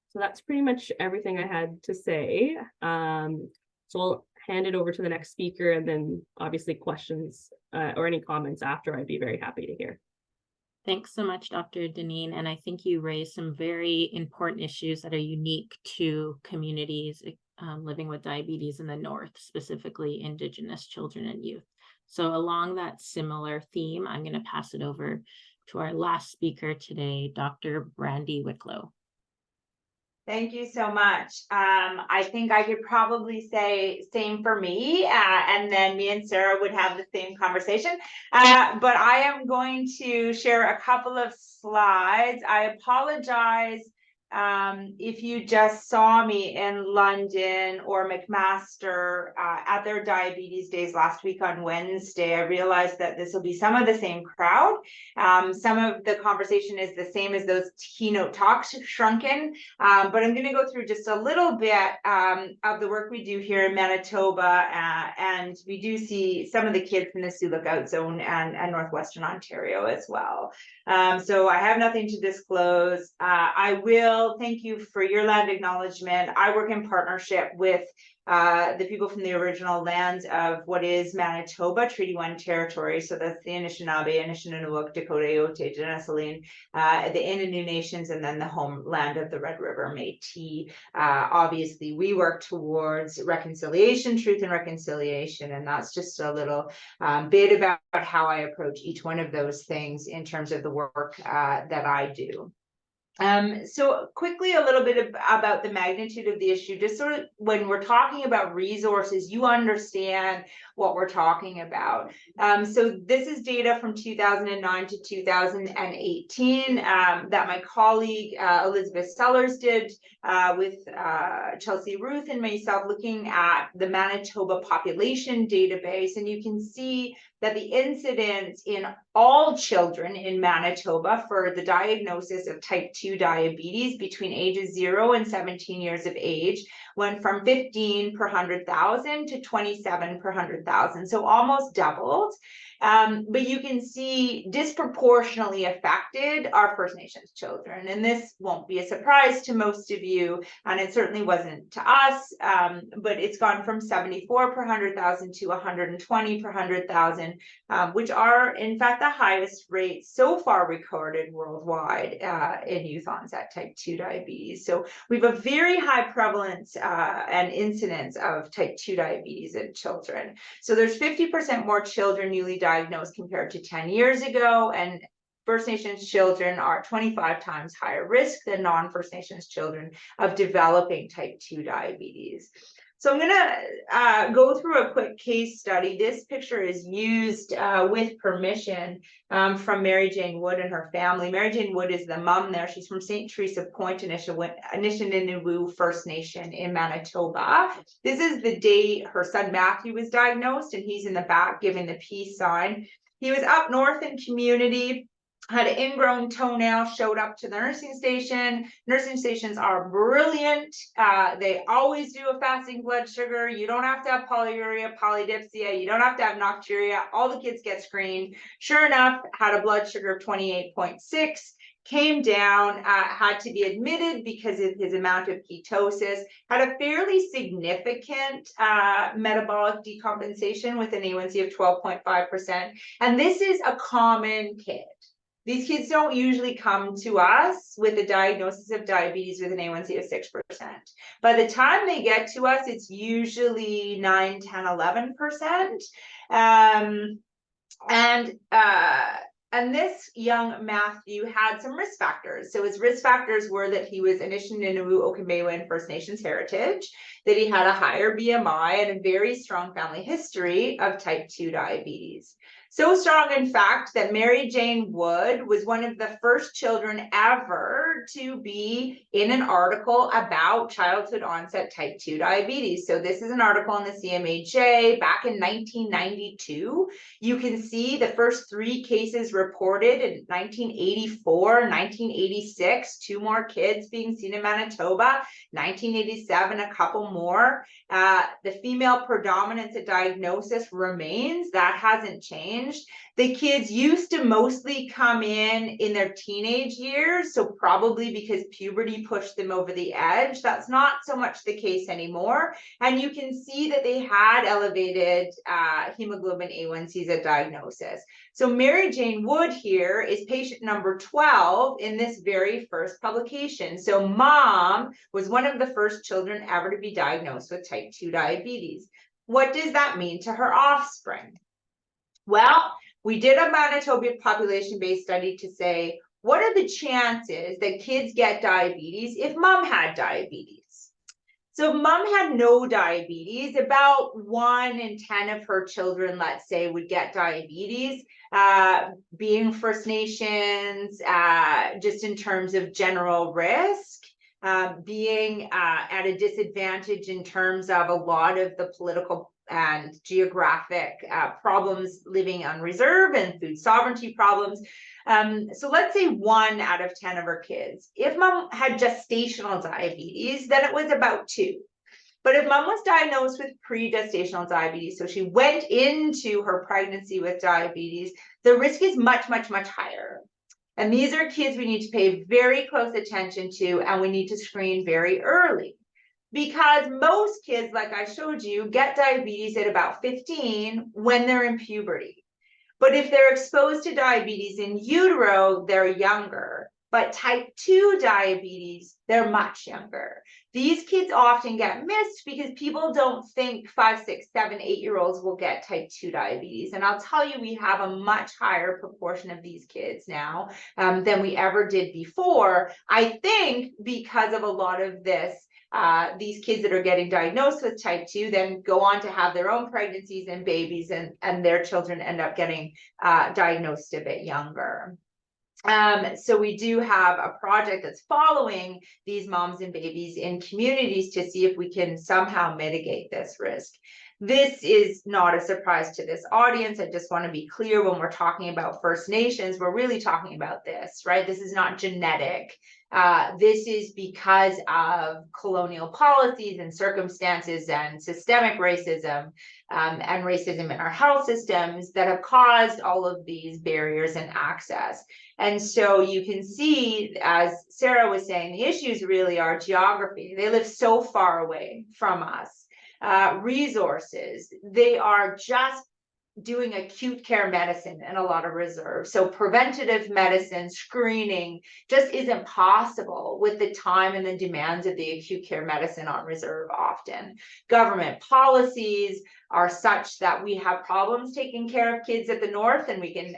So that's pretty much everything I had to say. So I'll hand it over to the next speaker, and then obviously questions or any comments after, I'd be very happy to hear. Thanks so much, Dr. Dineen. And I think you raised some very important issues that are unique to communities living with diabetes in the North, specifically Indigenous children and youth. So along that similar theme, I'm going to pass it over to our last speaker today, Dr. Brandy Wicklow. Thank you so much. I think I could probably say same for me, and then me and Sarah would have the same conversation. But I am going to share a couple of slides. I apologize if you just saw me in London or McMaster at their diabetes days last week on Wednesday. I realized that this will be some of the same crowd. Some of the conversation is the same as those keynote talks, shrunken, but I'm going to go through just a little bit of the work we do here in Manitoba, and we do see some of the kids in the Sioux Lookout Zone and Northwestern Ontario as well. So I have nothing to disclose. I will thank you for your land acknowledgement. I work in partnership with the people from the original lands of what is Manitoba, Treaty 1 territory. So that's the Anishinaabe, Anishinaabe, Dakota, Ote, Denessaline, the Innu Nations, and then the homeland of the Red River Métis. Obviously, we work towards reconciliation, truth and reconciliation, and that's just a little bit about how I approach each one of those things in terms of the work that I do. So quickly, a little bit about the magnitude of the issue, just sort of when we're talking about resources, you understand what we're talking about. So this is data from 2009 to 2018 that my colleague Elizabeth Sellers did with Chelsea Ruth and myself, looking at the Manitoba population database, and you can see that the incidence in all children in Manitoba for the diagnosis of type 2 diabetes between ages 0 and 17 years of age went from 15 per 100,000 to 27 per 100,000, so almost doubled. But you can see disproportionately affected are First Nations children. And this won't be a surprise to most of you, and it certainly wasn't to us, but it's gone from 74 per 100,000 to 120 per 100,000, which are in fact the highest rates so far recorded worldwide in youth onset type 2 diabetes. So we have a very high prevalence and incidence of type 2 diabetes in children. So there's 50% more children newly diagnosed compared to 10 years ago, and First Nations children are 25 times higher risk than non-First Nations children of developing type 2 diabetes. So I'm going to go through a quick case study. This picture is used with permission from Mary Jane Wood and her family. Mary Jane Wood is the mom there. She's from St. Teresa Point, Anishinaabe First Nation in Manitoba. This is the day her son Matthew was diagnosed, and he's in the back giving the peace sign. He was up north in community, had an ingrown toenail, showed up to the nursing station. Nursing stations are brilliant. They always do a fasting blood sugar. You don't have to have polyuria, polydipsia. You don't have to have nocturia. All the kids get screened. Sure enough, had a blood sugar of 28.6. Came down, had to be admitted because of his amount of ketosis, had a fairly significant metabolic decompensation with an A1C of 12.5%. And this is a common kid. These kids don't usually come to us with a diagnosis of diabetes with an A1C of 6%. By the time they get to us, it's usually 9, 10, 11%. And this young Matthew had some risk factors. So his risk factors were that he was Anishinaabe, Okinawa, and First Nations heritage, that he had a higher BMI and a very strong family history of type 2 diabetes. So strong, in fact, that Mary Jane Wood was one of the first children ever to be in an article about childhood onset type 2 diabetes. So this is an article in the CMHA back in 1992. You can see the first 3 cases reported in 1984, 1986, 2 more kids being seen in Manitoba, 1987, a couple more. The female predominance at diagnosis remains, that hasn't changed. The kids used to mostly come in their teenage years, so probably because puberty pushed them over the edge. That's not so much the case anymore. And you can see that they had elevated hemoglobin A1Cs at diagnosis. So Mary Jane Wood here is patient number 12 in this very first publication. So mom was one of the first children ever to be diagnosed with type 2 diabetes. What does that mean to her offspring? Well, we did a Manitoba population-based study to say, what are the chances that kids get diabetes if mom had diabetes? So if mom had no diabetes, about 1 in 10 of her children, let's say, would get diabetes. Being First Nations, just in terms of general risk, being at a disadvantage in terms of a lot of the political and geographic problems living on reserve and food sovereignty problems. So let's say 1 out of 10 of her kids. If mom had gestational diabetes, then it was about 2. But if mom was diagnosed with pre-gestational diabetes, so she went into her pregnancy with diabetes, the risk is much, much, much higher. And these are kids we need to pay very close attention to, and we need to screen very early. Because most kids, like I showed you, get diabetes at about 15 when they're in puberty. But if they're exposed to diabetes in utero, they're younger. But type 2 diabetes, they're much younger. These kids often get missed because people don't think 5, 6, 7, 8-year-olds will get type 2 diabetes. And I'll tell you, we have a much higher proportion of these kids now than we ever did before. I think because of a lot of this, these kids that are getting diagnosed with type 2 then go on to have their own pregnancies and babies, and their children end up getting diagnosed a bit younger. So we do have a project that's following these moms and babies in communities to see if we can somehow mitigate this risk. This is not a surprise to this audience. I just want to be clear, when we're talking about First Nations, we're really talking about this, right? This is not genetic. This is because of colonial policies and circumstances and systemic racism and racism in our health systems that have caused all of these barriers in access. And so you can see, as Sarah was saying, the issues really are geography. They live so far away from us. Resources, they are just doing acute care medicine in a lot of reserve. So preventative medicine, screening just isn't possible with the time and the demands of the acute care medicine on reserve often. Government policies are such that we have problems taking care of kids at the north, and we can,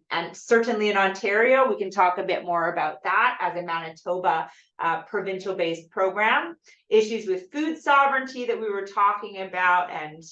and certainly in Ontario, we can talk a bit more about that as a Manitoba provincial-based program. Issues with food sovereignty that we were talking about, and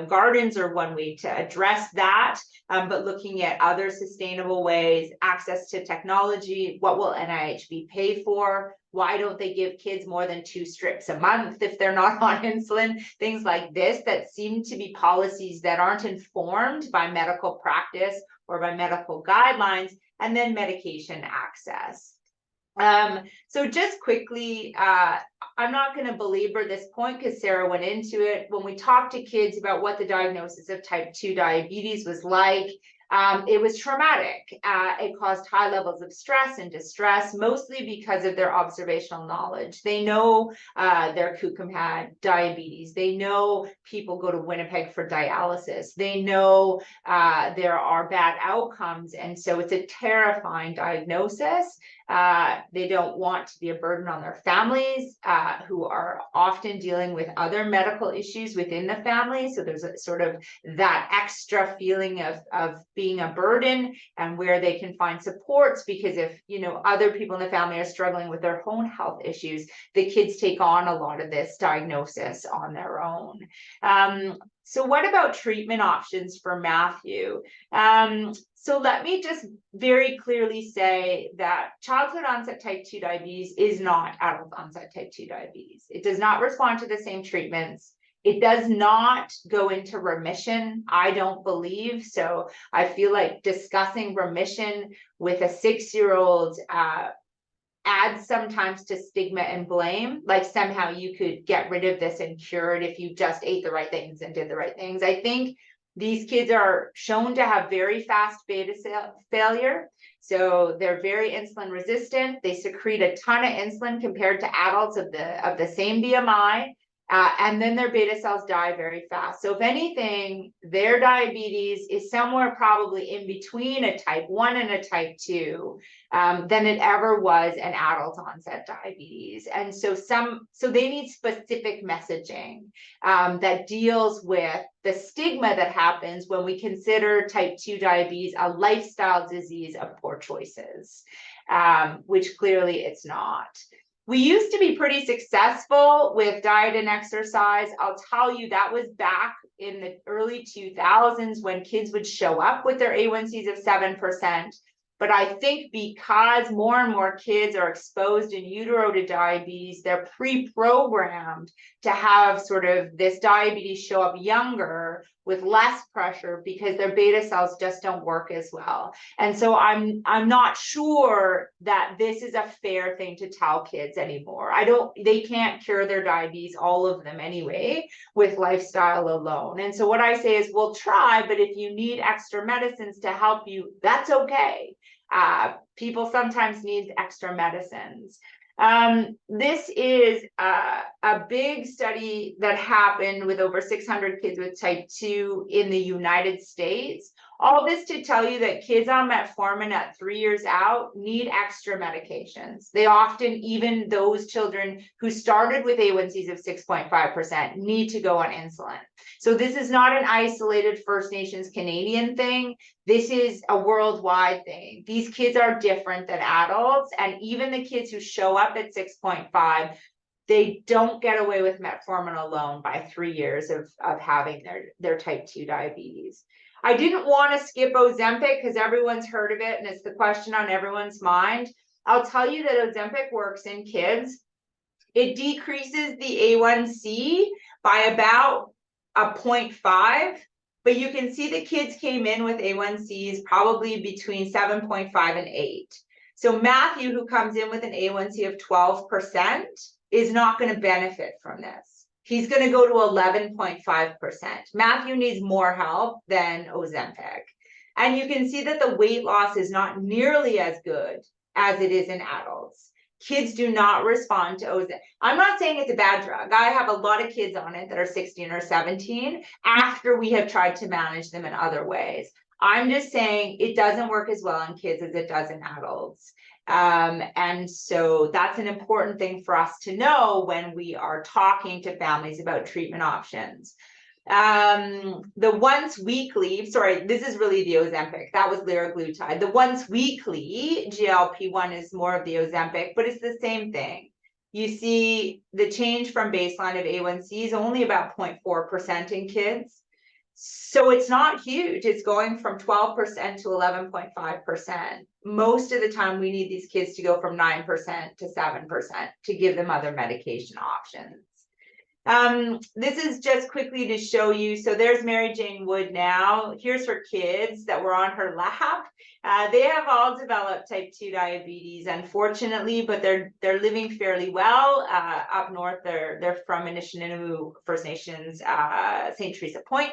gardens are one way to address that, but looking at other sustainable ways, access to technology, what will NIHB pay for? Why don't they give kids more than 2 strips a month if they're not on insulin? Things like this that seem to be policies that aren't informed by medical practice or by medical guidelines, and then medication access. So just quickly, I'm not going to belabor this point because Sarah went into it. When we talked to kids about what the diagnosis of type 2 diabetes was like, it was traumatic. It caused high levels of stress and distress, mostly because of their observational knowledge. They know their Kukum had diabetes. They know people go to Winnipeg for dialysis. They know there are bad outcomes. And so it's a terrifying diagnosis. They don't want to be a burden on their families, who are often dealing with other medical issues within the family. So there's a sort of that extra feeling of being a burden, and where they can find supports, because if other people in the family are struggling with their own health issues, the kids take on a lot of this diagnosis on their own. So what about treatment options for Matthew? So let me just very clearly say that childhood onset type 2 diabetes is not adult onset type 2 diabetes. It does not respond to the same treatments. It does not go into remission, I don't believe. So I feel like discussing remission with a 6-year-old adds sometimes to stigma and blame, like somehow you could get rid of this and cure it if you just ate the right things and did the right things. I think these kids are shown to have very fast beta cell failure. So they're very insulin resistant. They secrete a ton of insulin compared to adults of the same BMI. And then their beta cells die very fast. So if anything, their diabetes is somewhere probably in between a type 1 and a type 2 than it ever was an adult onset diabetes. And so they need specific messaging that deals with the stigma that happens when we consider type 2 diabetes a lifestyle disease of poor choices, which clearly it's not. We used to be pretty successful with diet and exercise. I'll tell you, that was back in the early 2000s when kids would show up with their A1Cs of 7%. But I think because more and more kids are exposed in utero to diabetes, they're pre-programmed to have sort of this diabetes show up younger with less pressure because their beta cells just don't work as well. And so I'm not sure that this is a fair thing to tell kids anymore. They can't cure their diabetes, all of them anyway, with lifestyle alone. And so what I say is, we'll try, but if you need extra medicines to help you, that's okay. People sometimes need extra medicines. This is a big study that happened with over 600 kids with type 2 in the United States. All this to tell you that kids on metformin at 3 years out need extra medications. They often, even those children who started with A1Cs of 6.5%, need to go on insulin. So this is not an isolated First Nations Canadian thing. This is a worldwide thing. These kids are different than adults, and even the kids who show up at 6.5, they don't get away with metformin alone by 3 years of having their type 2 diabetes. I didn't want to skip Ozempic because everyone's heard of it and it's the question on everyone's mind. I'll tell you that Ozempic works in kids. It decreases the A1C by about a 0.5, but you can see the kids came in with A1Cs probably between 7.5 and 8. So Matthew, who comes in with an A1C of 12%, is not going to benefit from this. He's going to go to 11.5%. Matthew needs more help than Ozempic. And you can see that the weight loss is not nearly as good as it is in adults. Kids do not respond to Ozempic. I'm not saying it's a bad drug. I have a lot of kids on it that are 16 or 17 after we have tried to manage them in other ways. I'm just saying it doesn't work as well in kids as it does in adults. And so that's an important thing for us to know when we are talking to families about treatment options. The once weekly, sorry, this is really the Ozempic. That was liraglutide. The once weekly GLP-1 is more of the Ozempic, but it's the same thing. You see the change from baseline of A1C is only about 0.4% in kids. So it's not huge. It's going from 12% to 11.5%. Most of the time we need these kids to go from 9% to 7% to give them other medication options. This is just quickly to show you. So there's Mary Jane Wood now. Here's her kids that were on her lap. They have all developed type 2 diabetes, unfortunately, but they're living fairly well. Up north, they're from Anishinaabe First Nations, St. Teresa Point.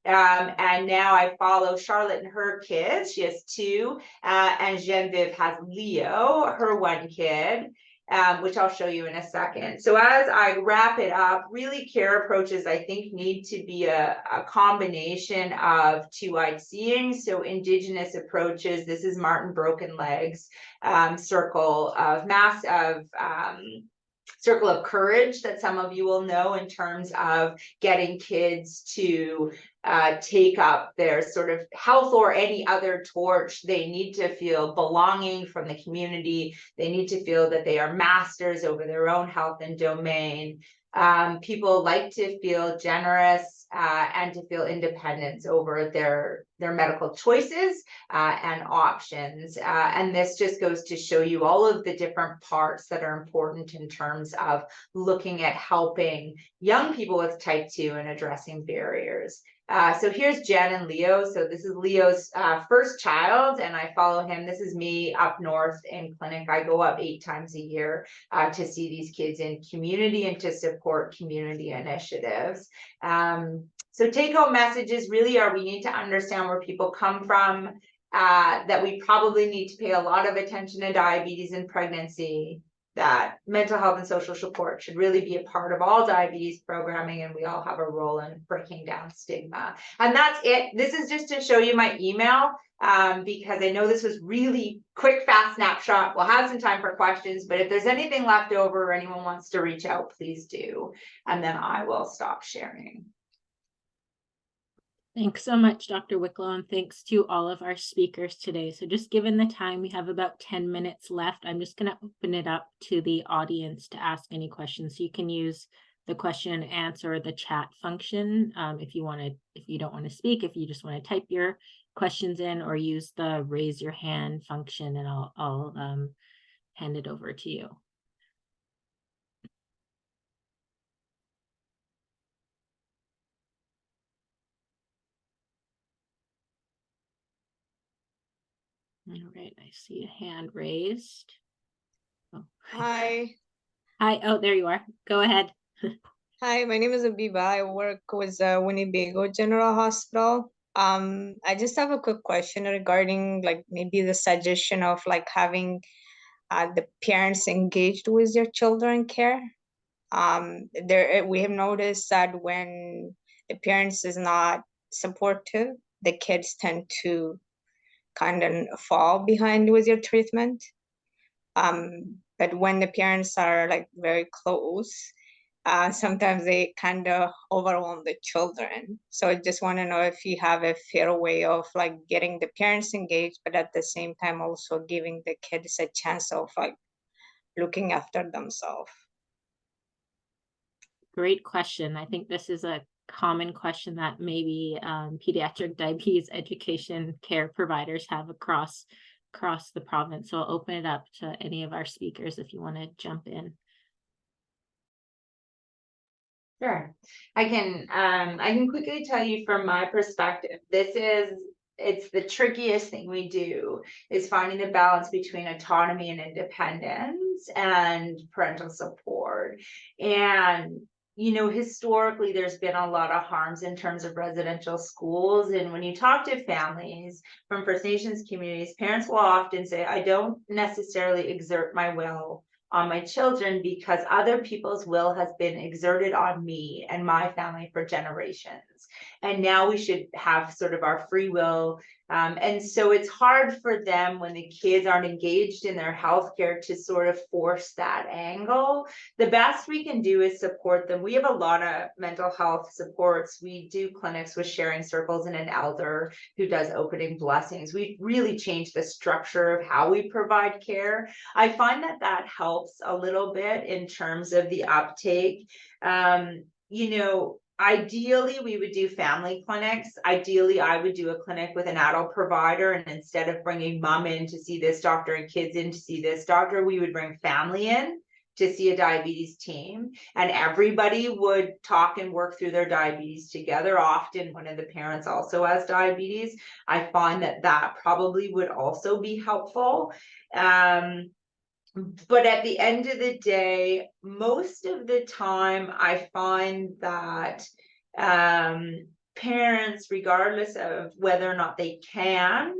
And now I follow Charlotte and her kids. She has 2, and Genevieve has Leo, her 1 kid, which I'll show you in a second. So as I wrap it up, really care approaches, I think, need to be a combination of 2-eyed seeing. So Indigenous approaches, this is Martin Broken Legs, circle of courage that some of you will know in terms of getting kids to take up their sort of health or any other torch. They need to feel belonging from the community. They need to feel that they are masters over their own health and domain. People like to feel generous and to feel independence over their medical choices and options. And this just goes to show you all of the different parts that are important in terms of looking at helping young people with type 2 and addressing barriers. So here's Jen and Leo. So this is Leo's first child, and I follow him. This is me up north in clinic. I go up 8 times a year to see these kids in community and to support community initiatives. So take-home messages really are, we need to understand where people come from, that we probably need to pay a lot of attention to diabetes in pregnancy, that mental health and social support should really be a part of all diabetes programming, and we all have a role in breaking down stigma. And that's it. This is just to show you my email, because I know this was really quick, fast snapshot. We'll have some time for questions, but if there's anything left over or anyone wants to reach out, please do. And then I will stop sharing. Thanks so much, Dr. Wicklow, and thanks to all of our speakers today. So just given the time, we have about 10 minutes left. I'm just going to open it up to the audience to ask any questions. So you can use the question and answer or the chat function if you don't want to speak, if you just want to type your questions in, or use the raise your hand function, and I'll hand it over to you. All right, I see a hand raised. Oh. Hi. Hi, oh, there you are. Go ahead. Hi, my name is Abiba. I work with Winnebago General Hospital. I just have a quick question regarding like maybe the suggestion of like having the parents engaged with their children care. We have noticed that when the parents is not supportive, the kids tend to kind of fall behind with your treatment. But when the parents are like very close, sometimes they kind of overwhelm the children. So I just want to know if you have a fair way of like getting the parents engaged, but at the same time also giving the kids a chance of like looking after themselves. Great question. I think this is a common question that maybe pediatric diabetes education care providers have across the province. So I'll open it up to any of our speakers if you want to jump in. Sure. I can quickly tell you from my perspective, it's the trickiest thing we do is finding the balance between autonomy and independence and parental support. And you know, historically, there's been a lot of harms in terms of residential schools. And when you talk to families from First Nations communities, parents will often say, I don't necessarily exert my will on my children because other people's will has been exerted on me and my family for generations. And now we should have sort of our free will. And so it's hard for them when the kids aren't engaged in their healthcare to sort of force that angle. The best we can do is support them. We have a lot of mental health supports. We do clinics with sharing circles and an elder who does opening blessings. We've really changed the structure of how we provide care. I find that helps a little bit in terms of the uptake. You know, ideally, we would do family clinics. Ideally, I would do a clinic with an adult provider. And instead of bringing mom in to see this doctor and kids in to see this doctor, we would bring family in to see a diabetes team. And everybody would talk and work through their diabetes together. Often one of the parents also has diabetes. I find that probably would also be helpful. But at the end of the day, most of the time, I find that parents, regardless of whether or not they can,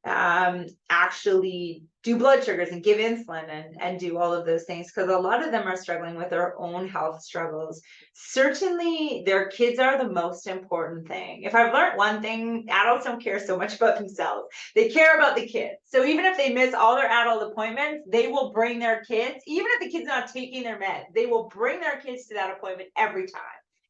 actually do blood sugars and give insulin and do all of those things, because a lot of them are struggling with their own health struggles. Certainly, their kids are the most important thing. If I've learned one thing, adults don't care so much about themselves. They care about the kids. So even if they miss all their adult appointments, they will bring their kids, even if the kid's not taking their meds, they will bring their kids to that appointment every time.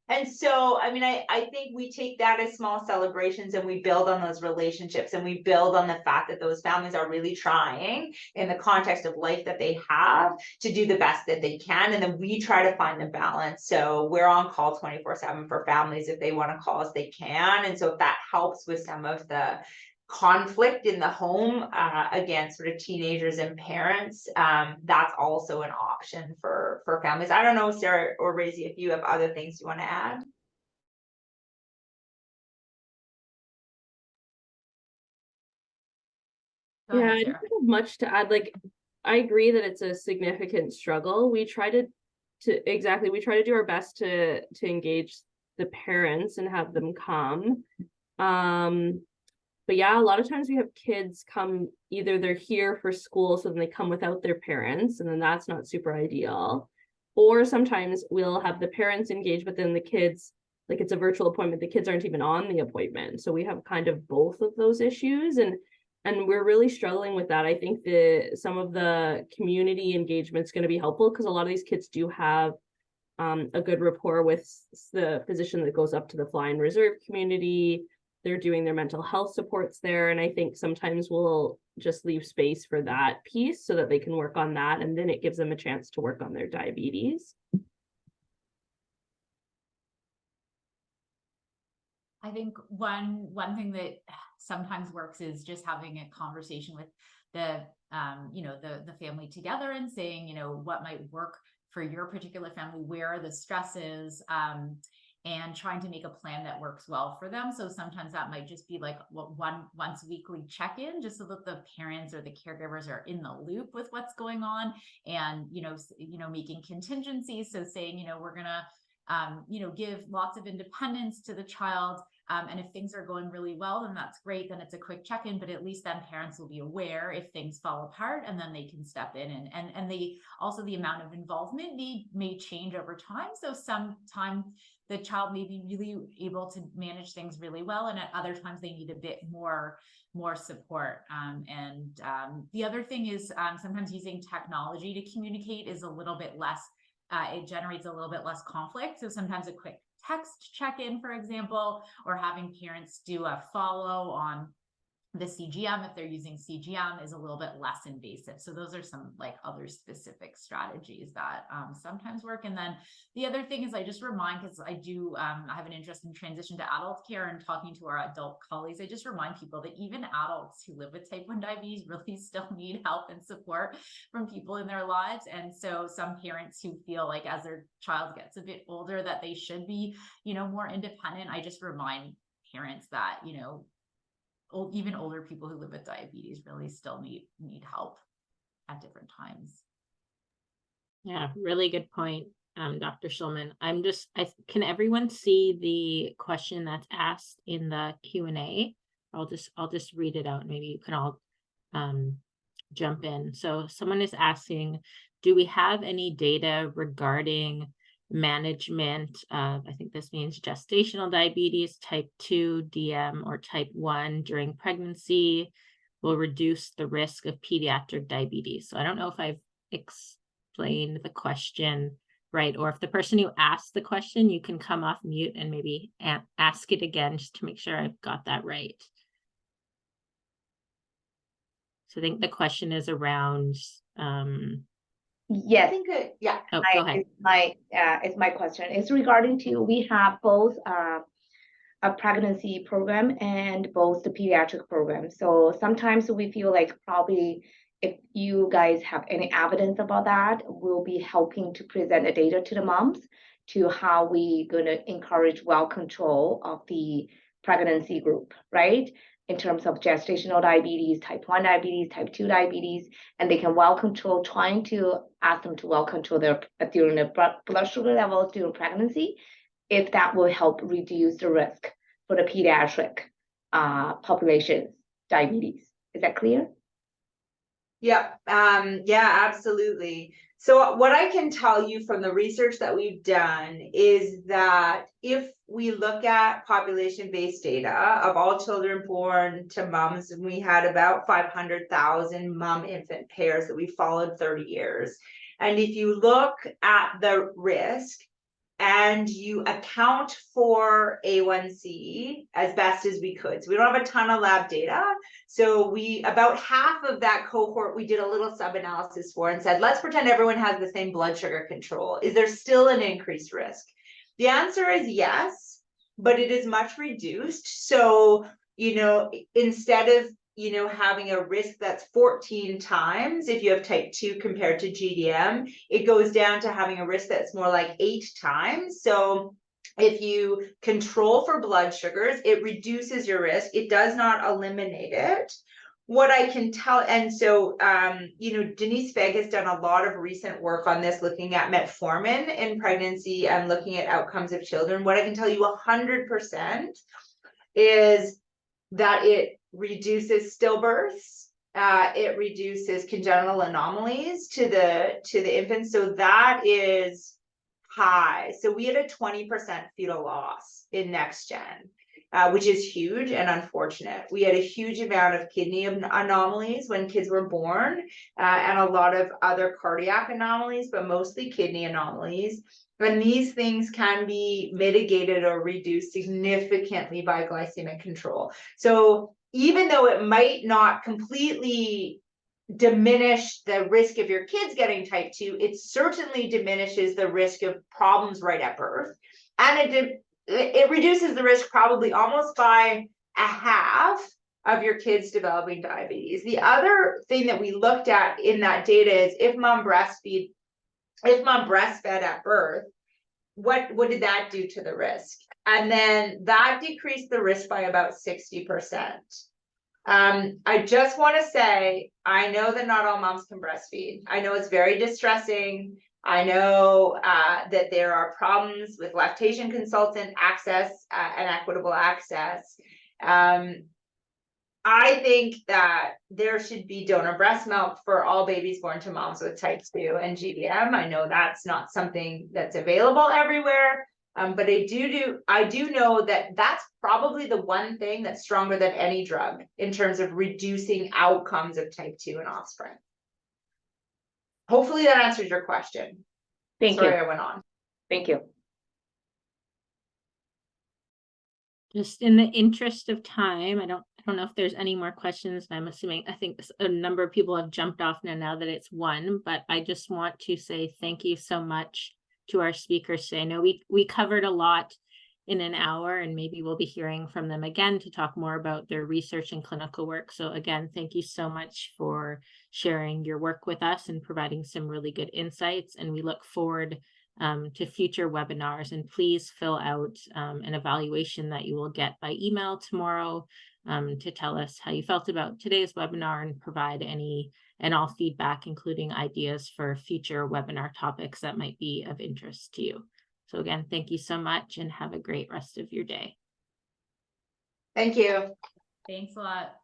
And so, I mean, I think we take that as small celebrations and we build on those relationships and we build on the fact that those families are really trying in the context of life that they have to do the best that they can. And then we try to find the balance. So we're on call 24/7 for families. If they want to call us, they can. And so if that helps with some of the conflict in the home, again, sort of teenagers and parents, that's also an option for families. I don't know, Sarah or Rayzel, if you have other things you want to add. Go ahead, Yeah, I Sarah. don't have much to add. Like, I agree that it's a significant struggle. We try to do our best to engage the parents and have them come. But yeah, a lot of times we have kids come, either they're here for school, so then they come without their parents, and then that's not super ideal. Or sometimes we'll have the parents engage, but then the kids, like it's a virtual appointment, the kids aren't even on the appointment. So we have kind of both of those issues, and we're really struggling with that. I think some of the community engagement is going to be helpful because a lot of these kids do have a good rapport with the physician that goes up to the fly and reserve community. They're doing their mental health supports there. And I think sometimes we'll just leave space for that piece so that they can work on that. And then it gives them a chance to work on their diabetes. I think one thing that sometimes works is just having a conversation with the family together and saying, what might work for your particular family, where are the stresses, and trying to make a plan that works well for them. So sometimes that might just be like once weekly check-in, just so that the parents or the caregivers are in the loop with what's going on, and making contingencies. So saying, we're gonna give lots of independence to the child. And if things are going really well, then that's great. Then it's a quick check-in, but at least then parents will be aware if things fall apart, and then they can step in. And also the amount of involvement may change over time. So sometimes the child may be really able to manage things really well, and at other times they need a bit more support. The other thing is sometimes using technology to communicate is a little bit less. It generates a little bit less conflict. So sometimes a quick text check-in, for example, or having parents do a follow on the CGM if they're using CGM is a little bit less invasive. So those are some other specific strategies that sometimes work. And then the other thing is I just remind, because I have an interest in transition to adult care and talking to our adult colleagues, I just remind people that even adults who live with type 1 diabetes really still need help and support from people in their lives. And so some parents who feel like as their child gets a bit older that they should be, more independent, I just remind parents that, even older people who live with diabetes really still need help at different times. Yeah, really good point, Dr. Shulman. Can everyone see the question that's asked in the Q&A? I'll just read it out. Maybe you can all jump in. So someone is asking, do we have any data regarding management of, I think this means gestational diabetes, type 2, DM, or type 1 during pregnancy will reduce the risk of pediatric diabetes? So I don't know if I've explained the question right, or if the person who asked the question, you can come off mute and maybe ask it again just to make sure I've got that right. So I think the question is around Yes. I think yeah. Oh, go ahead. It's my question. It's regarding to, we have both a pregnancy program and both the pediatric program. So sometimes we feel like probably if you guys have any evidence about that, we'll be helping to present the data to the moms to how we gonna encourage well control of the pregnancy group, right? In terms of gestational diabetes, type 1 diabetes, type 2 diabetes, and they can well control, trying to ask them to well control their during the blood sugar levels during pregnancy, if that will help reduce the risk for the pediatric population's diabetes. Is that clear? Yeah, absolutely. So what I can tell you from the research that we've done is that if we look at population-based data of all children born to moms, and we had about 500,000 mom-infant pairs that we followed 30 years. And if you look at the risk and you account for A1C as best as we could. So we don't have a ton of lab data. So about half of that cohort, we did a little sub-analysis for and said, let's pretend everyone has the same blood sugar control. Is there still an increased risk? The answer is yes, but it is much reduced. So, instead of having a risk that's 14 times if you have type 2 compared to GDM, it goes down to having a risk that's more like 8 times. So if you control for blood sugars, it reduces your risk. It does not eliminate it. What I can tell, and so, Denise Fegg has done a lot of recent work on this, looking at metformin in pregnancy and looking at outcomes of children. What I can tell you 100% is that it reduces stillbirths, it reduces congenital anomalies to the infants. So that is high. So we had a 20% fetal loss in next gen, which is huge and unfortunate. We had a huge amount of kidney anomalies when kids were born, and a lot of other cardiac anomalies, but mostly kidney anomalies. And these things can be mitigated or reduced significantly by glycemic control. So even though it might not completely diminish the risk of your kids getting type 2, it certainly diminishes the risk of problems right at birth. And it reduces the risk probably almost by a half of your kids developing diabetes. The other thing that we looked at in that data is if mom breastfed at birth, what did that do to the risk? And then that decreased the risk by about 60%. I just want to say, I know that not all moms can breastfeed. I know it's very distressing. I know that there are problems with lactation consultant access and equitable access. I think that there should be donor breast milk for all babies born to moms with type 2 and GDM. I know that's not something that's available everywhere, but I do know that that's probably the one thing that's stronger than any drug in terms of reducing outcomes of type 2 in offspring. Hopefully that answers your question. Sorry, I went on. Thank you. Just in the interest of time, I don't know if there's any more questions. I'm assuming, I think a number of people have jumped off now that it's 1, but I just want to say thank you so much to our speakers today. I know we covered a lot in an hour, and maybe we'll be hearing from them again to talk more about their research and clinical work. So again, thank you so much for sharing your work with us and providing some really good insights. And we look forward to future webinars, and please fill out an evaluation that you will get by email tomorrow to tell us how you felt about today's webinar and provide any and all feedback, including ideas for future webinar topics that might be of interest to you. So again, thank you so much and have a great rest of your day. Thank you. Thanks a lot.